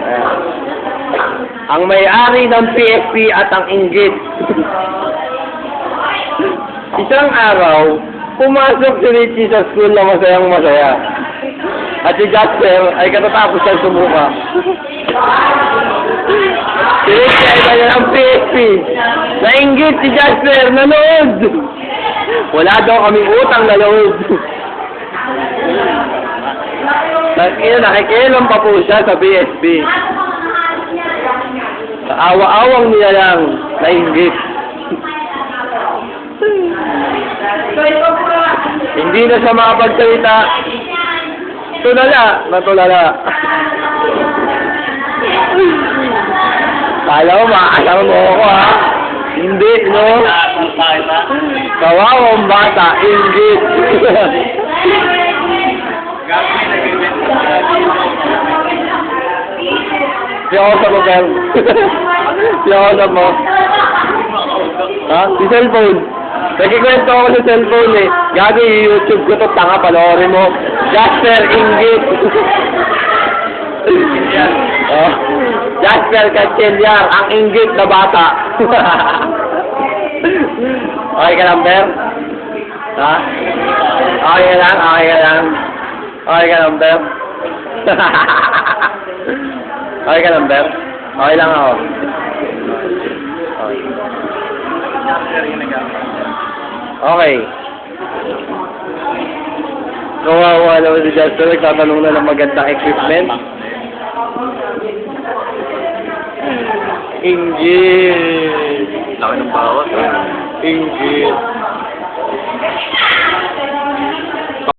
Ayan. Ang may-ari ng PFP at ang inggit. Isang araw, pumasok si Richie sa school na masayang masaya. At si Jasper ay katatapos siyang sumuka. Si Richie ay kanya ng PFP. Nainggit si Jasper, nanood! Wala daw kaming utang na loob. Nakikialam pa po siya sa PFP. Sa awa-awang niya lang, nainggit. Hindi na siya makapagsalita. Natulala. Kala mo, makakasama mo ako, ha? Hindi, no? Kawawang bata, inggit. Siya mo, Bel. Siya mo. Ha? Si cellphone. Nagkikwento ako sa cellphone eh. Gago yung YouTube ko to, tanga, panoorin mo. Jasper, inggit. Oh. Jasper Gatcheliar, ang inggit na bata. Okay ka lang, Ber? Ha? Okay ka lang? Okay ka lang, Ber? Okay ka lang, Ber? Okay lang ako. Okay. Kawawa naman si Jasper, nagtatanong na ng magandang equipment. Inggit. Laki ng bawas. Inggit.